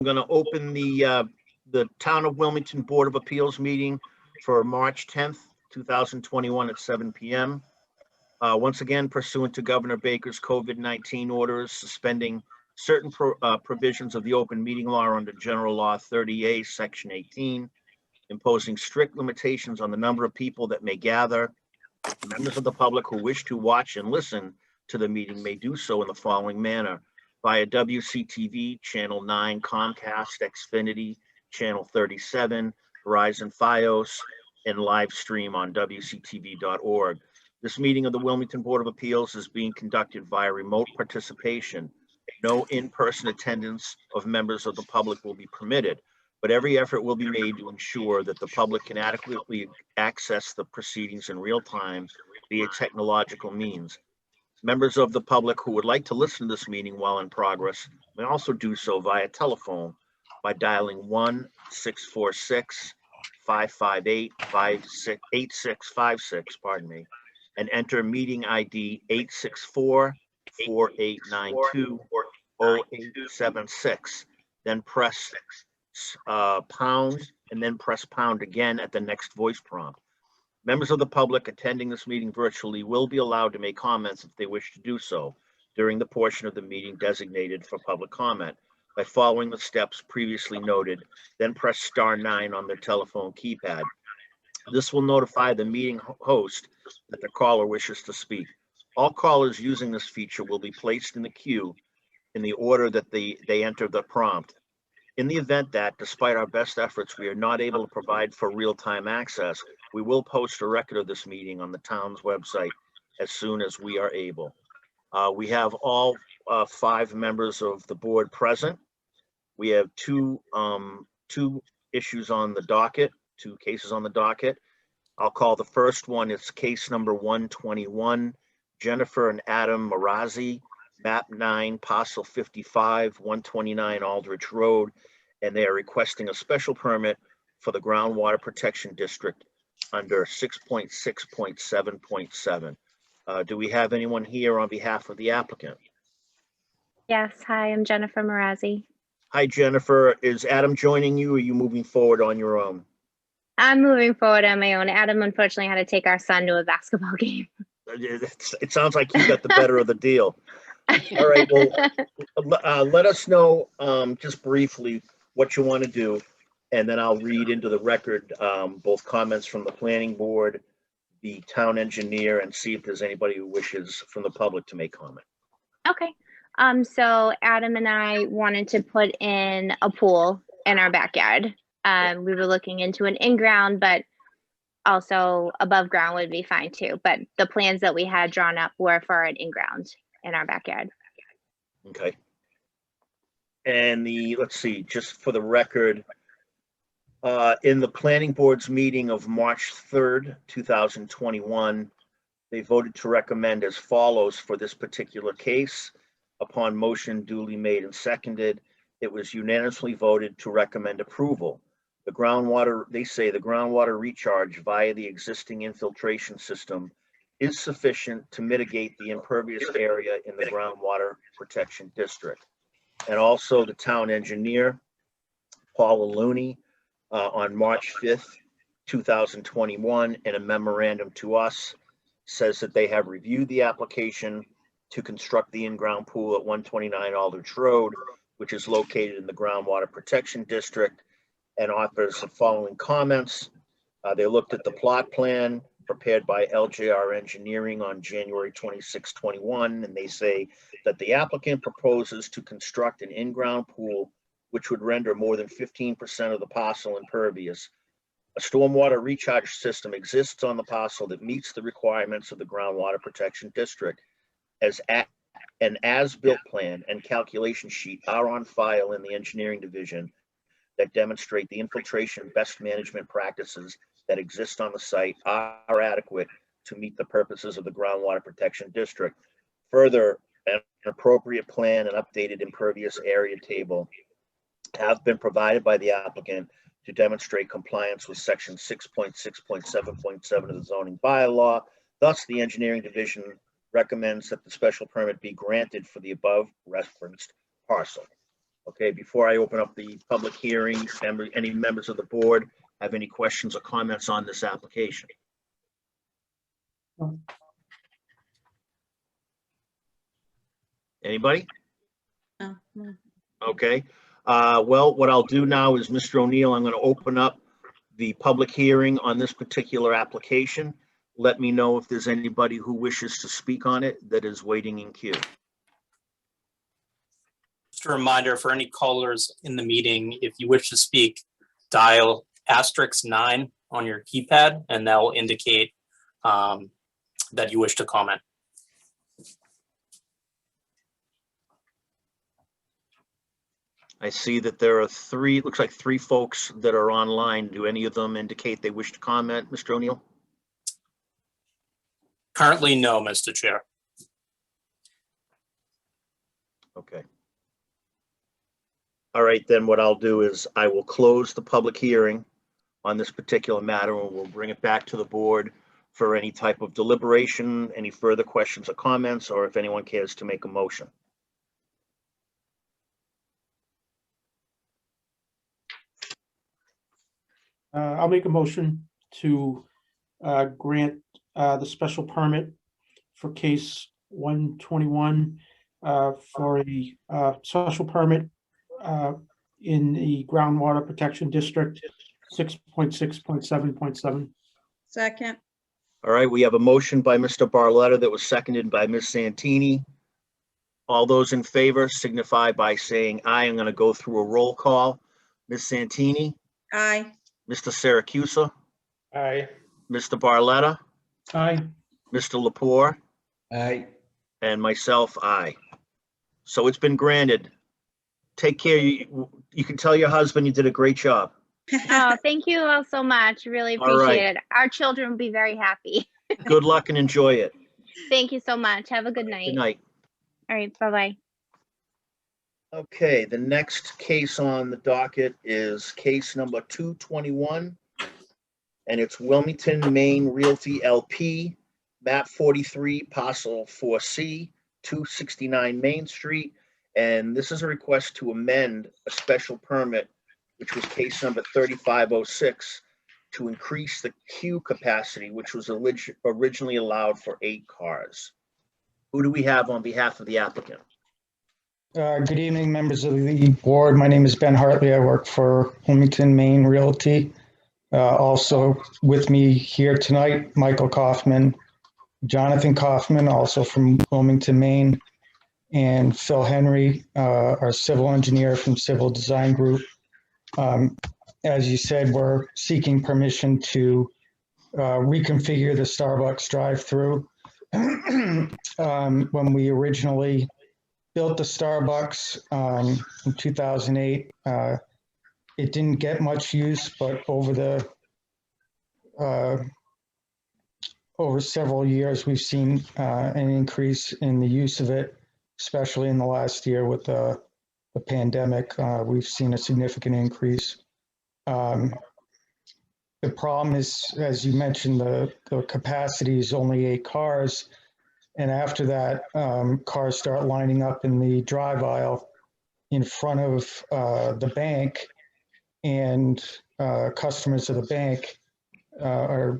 going to open the Town of Wilmington Board of Appeals meeting for March 10th, 2021 at 7 p.m. Once again, pursuant to Governor Baker's COVID-19 orders, suspending certain provisions of the open meeting law under General Law 30A, Section 18, imposing strict limitations on the number of people that may gather. Members of the public who wish to watch and listen to the meeting may do so in the following manner: via WCTV, Channel 9, Comcast, Xfinity, Channel 37, Verizon Fios, and live stream on WCTV.org. This meeting of the Wilmington Board of Appeals is being conducted via remote participation. No in-person attendance of members of the public will be permitted, but every effort will be made to ensure that the public can adequately access the proceedings in real time via technological means. Members of the public who would like to listen to this meeting while in progress may also do so via telephone by dialing 1-646-558-8656, and enter meeting ID 864-4892-0876. Then press pound and then press pound again at the next voice prompt. Members of the public attending this meeting virtually will be allowed to make comments if they wish to do so during the portion of the meeting designated for public comment by following the steps previously noted, then press *9 on their telephone keypad. This will notify the meeting host that the caller wishes to speak. All callers using this feature will be placed in the queue in the order that they enter the prompt. In the event that, despite our best efforts, we are not able to provide for real-time access, we will post a record of this meeting on the town's website as soon as we are able. We have all 5 members of the board present. We have two issues on the docket, 2 cases on the docket. I'll call the first one. It's case number 121, Jennifer and Adam Marazzi, map 9, parcel 55, 129 Aldrich Road, and they are requesting a special permit for the groundwater protection district under 6.6.7.7. Do we have anyone here on behalf of the applicant? Yes, hi, I'm Jennifer Marazzi. Hi, Jennifer. Is Adam joining you, or are you moving forward on your own? I'm moving forward on my own. Adam unfortunately had to take our son to a basketball game. It sounds like you got the better of the deal. All right, well, let us know just briefly what you want to do, and then I'll read into the record both comments from the planning board, the town engineer, and see if there's anybody who wishes from the public to make comment. Okay. So Adam and I wanted to put in a pool in our backyard. We were looking into an in-ground, but also above ground would be fine too. But the plans that we had drawn up were for an in-ground in our backyard. Okay. And let's see, just for the record, in the planning board's meeting of March 3rd, 2021, they voted to recommend as follows for this particular case. Upon motion duly made and seconded, it was unanimously voted to recommend approval. The groundwater, they say the groundwater recharge via the existing infiltration system is sufficient to mitigate the impervious area in the groundwater protection district. And also the town engineer, Paula Looney, on March 5th, 2021, in a memorandum to us, says that they have reviewed the application to construct the in-ground pool at 129 Aldrich Road, which is located in the groundwater protection district, and offers the following comments. They looked at the plot plan prepared by LJR Engineering on January 26, 21, and they say that the applicant proposes to construct an in-ground pool which would render more than 15% of the parcel impervious. A stormwater recharge system exists on the parcel that meets the requirements of the groundwater protection district. An as-built plan and calculation sheet are on file in the engineering division that demonstrate the infiltration best management practices that exist on the site are adequate to meet the purposes of the groundwater protection district. Further, an appropriate plan and updated impervious area table have been provided by the applicant to demonstrate compliance with section 6.6.7.7 of the zoning bylaw. Thus, the engineering division recommends that the special permit be granted for the above referenced parcel. Okay, before I open up the public hearing, any members of the board have any questions or comments on this application? Anybody? No, no. Okay, well, what I'll do now is, Mr. O'Neill, I'm going to open up the public hearing on this particular application. Let me know if there's anybody who wishes to speak on it that is waiting in queue. Just a reminder for any callers in the meeting, if you wish to speak, dial *9 on your keypad, and that will indicate that you wish to comment. I see that there are looks like three folks that are online. Do any of them indicate they wish to comment, Mr. O'Neill? Currently, no, Mr. Chair. Okay. All right, then what I'll do is I will close the public hearing on this particular matter, and we'll bring it back to the board for any type of deliberation, any further questions or comments, or if anyone cares to make a motion. I'll make a motion to grant the special permit for case 121 for a special permit in the groundwater protection district 6.6.7.7. Second, All right, we have a motion by Mr. Barletta that was seconded by Ms. Santini. All those in favor signify by saying aye. I'm going to go through a roll call. Ms. Santini, aye. Mr. Siracusa, Aye. Mr. Barletta, Aye. Mr. Lepore, Aye. and myself, aye. So it's been granted. Take care. You can tell your husband you did a great job. Oh, thank you all so much. Really All right. appreciate it. Our children will be very happy. Good luck and enjoy it. Thank you so much. Have a good Good night. night. All right. Bye-bye. Okay, the next case on the docket is case number 221, and it's Wilmington, Maine Realty LP, map 43, parcel 4C, 269 Main Street. And this is a request to amend a special permit, which was case number 3506, to increase the queue capacity, which was originally allowed for 8 cars. Who do we have on behalf of the applicant? Good evening, members of the board. My name is Ben Hartley. I work for Wilmington, Maine Realty. Also with me here tonight, Michael Kaufman, Jonathan Kaufman, also from Wilmington, Maine, and Phil Henry, our civil engineer from Civil Design Group. As you said, we're seeking permission to reconfigure the Starbucks drive-through. When we originally built the Starbucks in 2008, it didn't get much use, but over several years, we've seen an increase in the use of it, especially in the last year with the pandemic. We've seen a significant increase. The problem is, as you mentioned, the capacity is only 8 cars. And after that, cars start lining up in the drive aisle in front of the bank, and customers of the bank are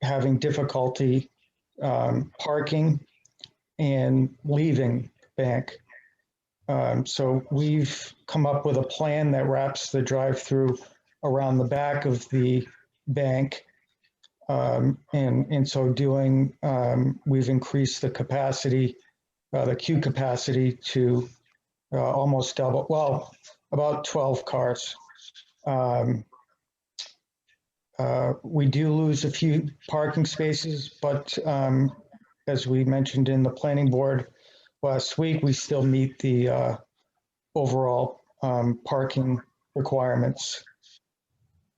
having difficulty parking and leaving the bank. So we've come up with a plan that wraps the drive-through around the back of the bank. And in so doing, we've increased the capacity, the queue capacity to almost double, well, about 12 cars. We do lose a few parking spaces, but as we mentioned in the planning board last week, we still meet the overall parking requirements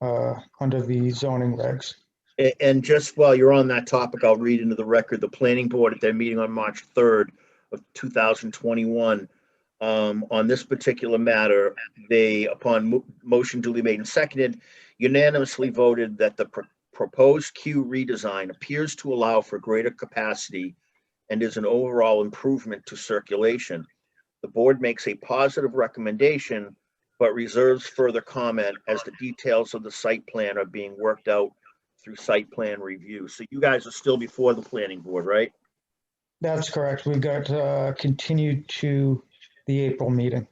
under the zoning regs. And just while you're on that topic, I'll read into the record, the planning board at their meeting on March 3rd of 2021, on this particular matter, they, upon motion duly made and seconded, unanimously voted that the proposed queue redesign appears to allow for greater capacity and is an overall improvement to circulation. The board makes a positive recommendation, but reserves further comment as the details of the site plan are being worked out through site plan review. So you guys are still before the planning board, right? That's correct. We got continued to the April meeting.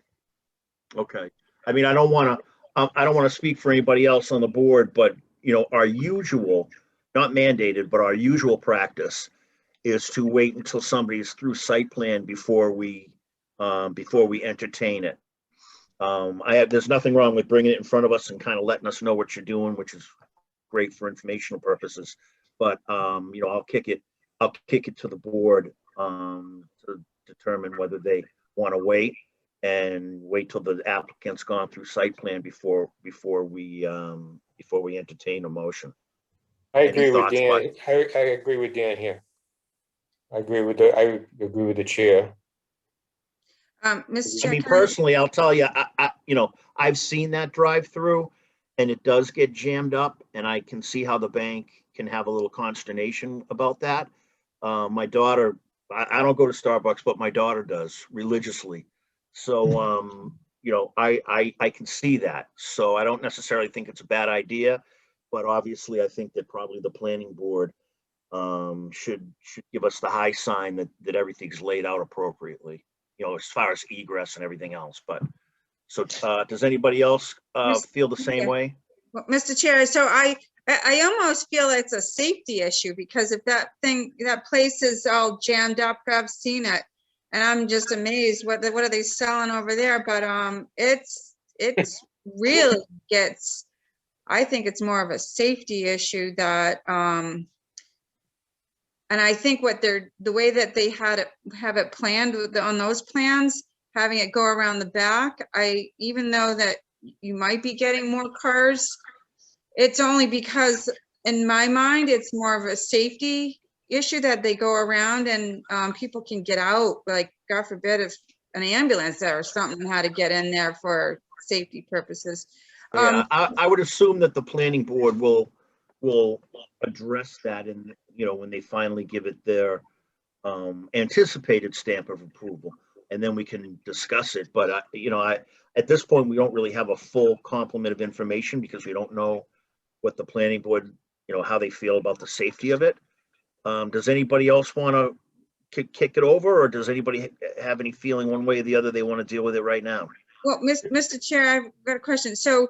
Okay. I mean, I don't want to speak for anybody else on the board, but you know, our usual, not mandated, but our usual practice is to wait until somebody's through site plan before we entertain it. There's nothing wrong with bringing it in front of us and kind of letting us know what you're doing, which is great for informational purposes. But you know, I'll kick it to the board to determine whether they want to wait till the applicant's gone through site plan before we entertain a motion. I Any agree with thoughts, Dan. Mike? I agree with Dan here. I agree with the chair. Mr. I Chair, mean, can I- personally, I'll tell you, you know, I've seen that drive-through and it does get jammed up, and I can see how the bank can have a little consternation about that. My daughter, I don't go to Starbucks, but my daughter does religiously. So, you know, I can see that. So I don't necessarily think it's a bad idea, but obviously I think that probably the planning board should give us the high sign that everything's laid out appropriately, you know, as far as egress and everything else. But so does anybody else feel the same way? Well, Mr. Chair, so I almost feel it's a safety issue, because if that place is all jammed up, I've seen it, and I'm just amazed what are they selling over there? But it's really gets, I think it's more of a safety issue that and I think the way that they have it planned on those plans, having it go around the back, even though that you might be getting more cars, it's only because in my mind, it's more of a safety issue that they go around and people can get out, like God forbid if an ambulance or something had to get in there for safety purposes. Yeah, I would assume that the planning board will address that in, you know, when they finally give it their anticipated stamp of approval, and then we can discuss it. But you know, at this point, we don't really have a full complement of information because we don't know what the planning board, you know, how they feel about the safety of it. Does anybody else want to kick it over, or does anybody have any feeling one way or the other they want to deal with it right now? Well, Mr. Chair, I've got a question. So,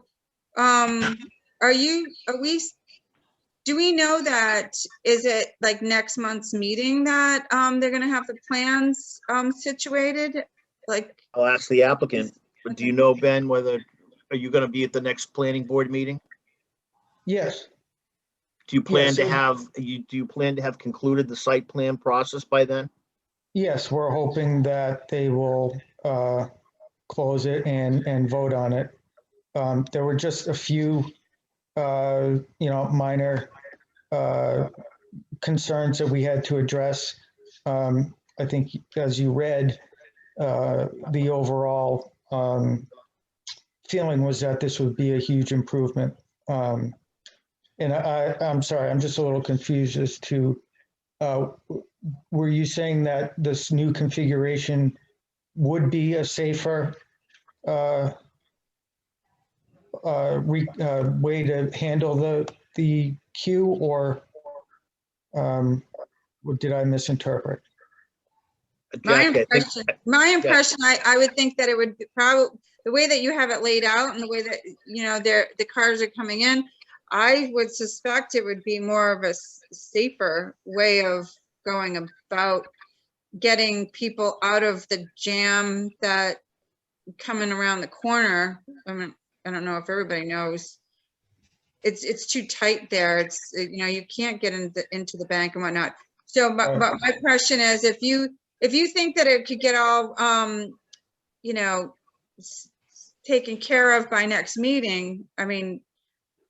do we know that, is it like next month's meeting that they're gonna have the plans situated? Like, I'll ask the applicant, but do you know, Ben, are you going to be at the next planning board meeting? Yes, Do you plan to Yes. have concluded the site plan process by then? yes, we're hoping that they will close it and vote on it. There were just a few, you know, minor concerns that we had to address. I think as you read, the overall feeling was that this would be a huge improvement. And I'm sorry, I'm just a little confused as to, were you saying that this new configuration would be a safer way to handle the queue, or did I misinterpret? my Jackie, I think, impression, I would think that it would probably, the way that you have it laid out and the way that, you know, the cars are coming in, I would suspect it would be more of a safer way of going about getting people out of the jam that coming around the corner. I mean, I don't know if everybody knows. It's too tight there. It's, you know, you can't get into the bank and whatnot. So, but my question is, if you think that it could get all, you know, taken care of by next meeting, I mean,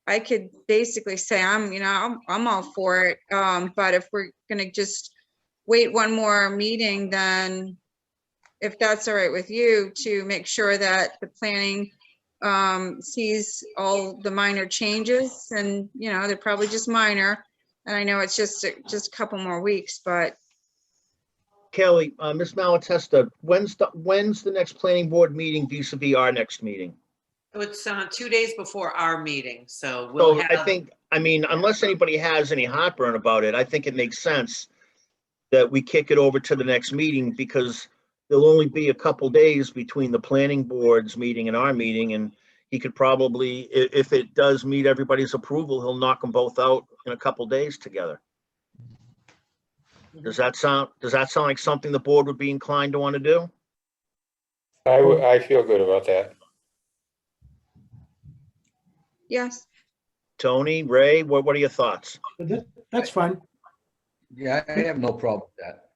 I could basically say I'm all for it. But if we're gonna just wait one more meeting, then if that's all right with you, to make sure that the planning sees all the minor changes, and, you know, they're probably just minor. And I know it's just a couple more weeks, but Kelly, Ms. Malatesta, when's the next planning board meeting vis-a-vis our next meeting? It's 2 days before our meeting, so So we'll I have, think, I mean, unless anybody has any heartburn about it, I think it makes sense that we kick it over to the next meeting, because there'll only be a couple days between the planning board's meeting and our meeting, and he could probably, if it does meet everybody's approval, he'll knock them both out in a couple days together. Does that sound like something the board would be inclined to want to do? I feel good about that. Yes, Tony, Ray, what are your thoughts? That's fine. Yeah, I have no problem with that.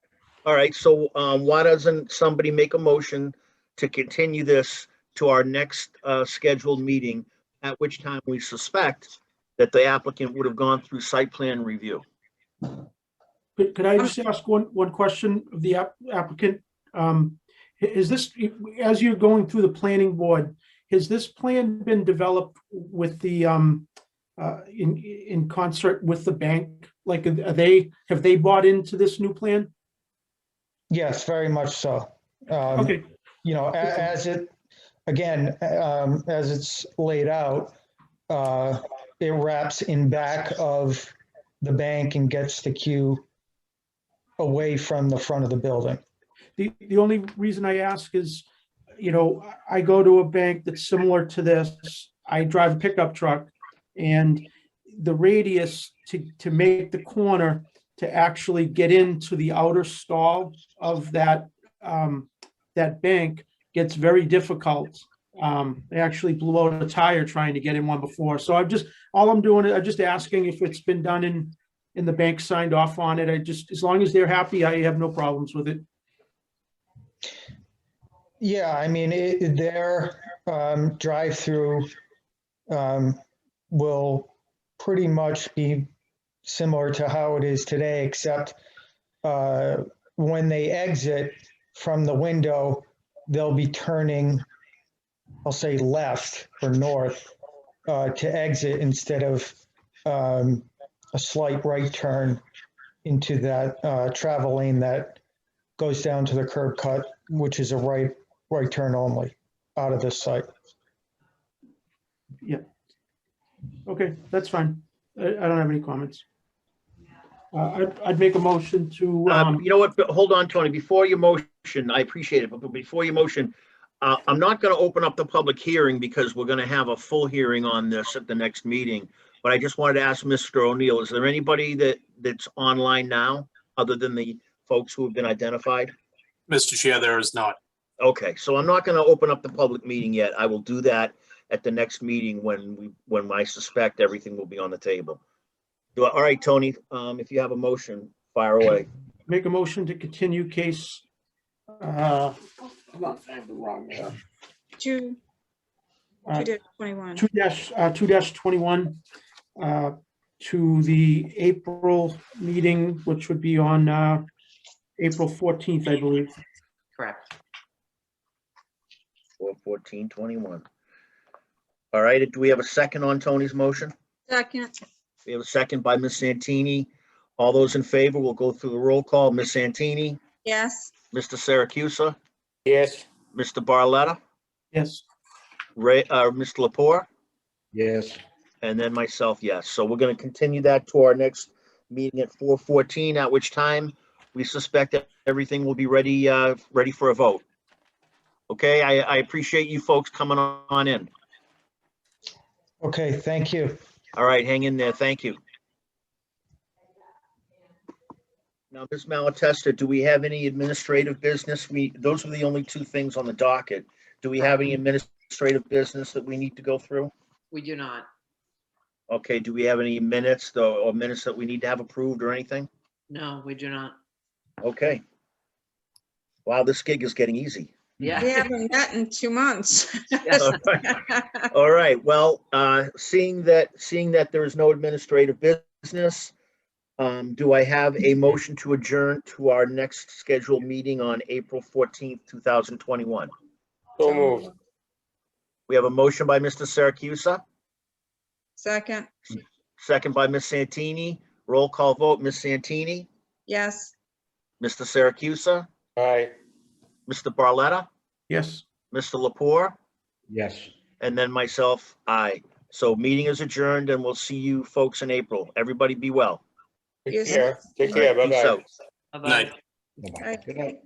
All right, so why doesn't somebody make a motion to continue this to our next scheduled meeting, at which time we suspect that the applicant would have gone through site plan review? Could I just ask one question of the applicant? Is this, as you're going through the planning board, has this plan been developed with the, in concert with the bank? Like, have they bought into this new plan? Yes, very much so. Okay, You know, as it, again, as it's laid out, it wraps in back of the bank and gets the queue away from the front of the building. the only reason I ask is, you know, I go to a bank that's similar to this. I drive a pickup truck, and the radius to make the corner to actually get into the outer stall of that that bank gets very difficult. They actually blew out a tire trying to get in one before. So I'm just asking if it's been done in the bank signed off on it. As long as they're happy, I have no problems with it. Yeah, I mean, their drive-through will pretty much be similar to how it is today, except when they exit from the window, they'll be turning, I'll say, left or north to exit, instead of a slight right turn into that travel lane that goes down to the curb cut, which is a right turn only out of this site. Yeah. Okay, that's fine. I don't have any comments. I'd make a motion to, You know what, hold on, Tony, before your motion, I appreciate it, but before your motion, I'm not going to open up the public hearing, because we're going to have a full hearing on this at the next meeting. But I just wanted to ask Mr. O'Neill, is there anybody that's online now, other than the folks who have been identified? Mr. Chair, there is not. Okay, so I'm not going to open up the public meeting yet. I will do that at the next meeting when I suspect everything will be on the table. All right, Tony, if you have a motion, fire away. make a motion to continue case, two, Uh, 2-21. 2-21 to the April meeting, which would be on April 14th, I believe. correct. 4/14/21. All right, do we have a second on Tony's motion? Second, We have a second by Ms. Santini. All those in favor, we'll go through the roll call. Ms. Santini, yes, Mr. Siracusa, Yes, Mr. Barletta, Yes, Mr. Lepore, Yes, and then myself, yes. So we're going to continue that to our next meeting at 4/14, at which time we suspect that everything will be ready for a vote. Okay, I appreciate you folks coming on in. Okay, thank you. All right, hang in there. Thank you. Now, Ms. Malatesta, do we have any administrative business? Those are the only two things on the docket. Do we have any administrative business that we need to go through? We do not. Okay, do we have any minutes though, or minutes that we need to have approved or anything? No, we do not. Okay. Wow, this gig is getting easy. we Yeah. haven't met in 2 months. All right. All right, well, seeing that there is no administrative business, do I have a motion to adjourn to our next scheduled meeting on April 14th, 2021? so moved. We have a motion by Mr. Siracusa, Second, second by Ms. Santini. Roll call vote, Ms. Santini, yes, Mr. Siracusa, Aye. Mr. Barletta, Yes. Mr. Lepore, Yes. and then myself, aye. So meeting is adjourned and we'll see you folks in April. Everybody be well. Take Yes. care. Take All right, care. peace Bye-bye. out. Bye-bye. Night. Bye-bye. Good night.